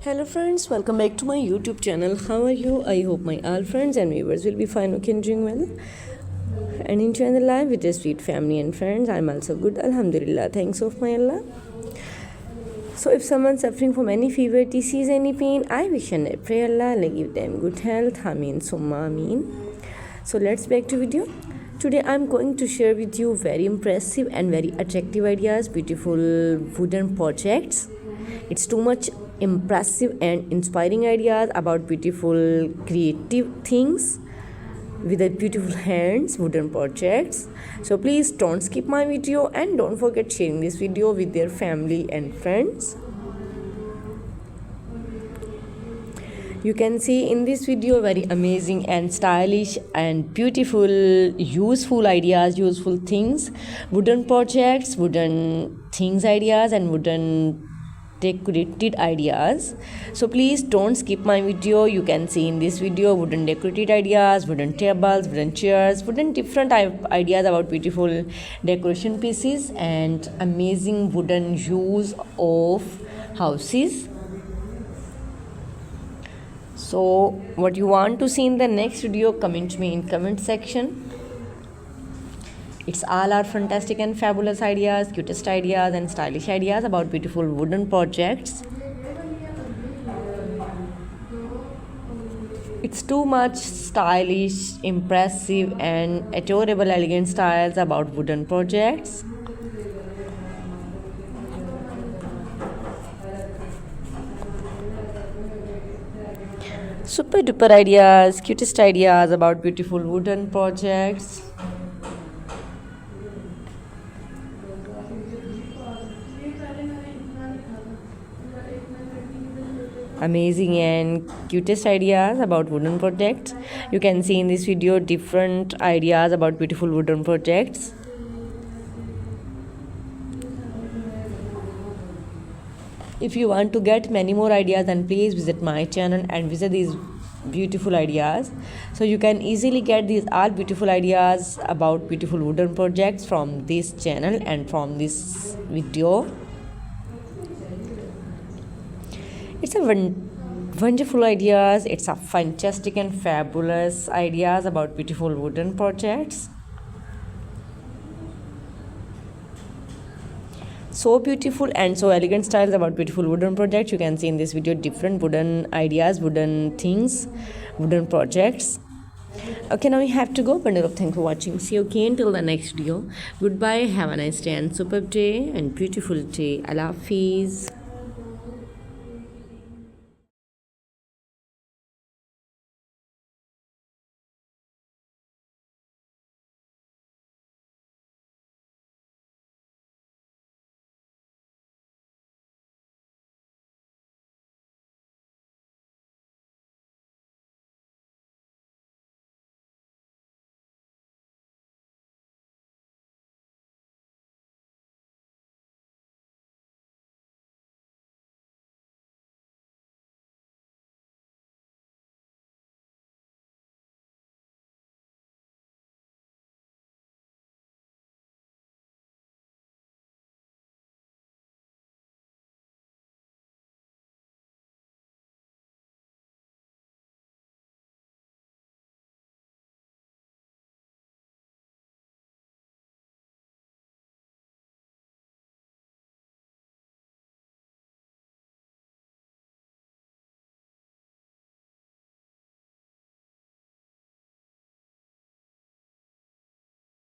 Hello friends, welcome back to my YouTube channel. How are you? I hope my all friends and viewers will be fine, okay, and doing well and enjoying the life with a sweet family and friends. I'm also good, Alhamdulillah. Thanks of my Allah. So if someone's suffering from any fever, disease, any pain, I wish and I pray Allah give them good health. Ameen summa ameen. So let's back to video. Today I'm going to share with you very impressive and very attractive ideas, beautiful wooden projects. It's too much impressive and inspiring ideas about beautiful creative things with the beautiful hands, wooden projects. So please don't skip my video and don't forget sharing this video with their family and friends. You can see in this video very amazing and stylish and beautiful useful ideas, useful things, wooden projects, wooden things ideas and wooden decorated ideas. So please don't skip my video. You can see in this video wooden decorated ideas, wooden tables, wooden chairs, wooden different ideas about beautiful decoration pieces and amazing wooden use of houses. So what you want to see in the next video, comment me in comment section. It's all our fantastic and fabulous ideas, cutest ideas and stylish ideas about beautiful wooden projects. It's too much stylish, impressive and adorable elegant styles about wooden projects. Super duper ideas, cutest ideas about beautiful wooden projects. Amazing and cutest ideas about wooden projects. You can see in this video different ideas about beautiful wooden projects. If you want to get many more ideas, then please visit my channel and visit these beautiful ideas. So you can easily get these all beautiful ideas about beautiful wooden projects from this channel and from this video. It's a wonderful ideas. It's a fantastic and fabulous ideas about beautiful wooden projects. So beautiful and so elegant styles about beautiful wooden projects. You can see in this video different wooden ideas, wooden things, wooden projects. Okay, now we have to go. Bundle of thanks for watching. See you again till the next video. Goodbye. Have a nice day and superb day and beautiful day. Allah Hafiz.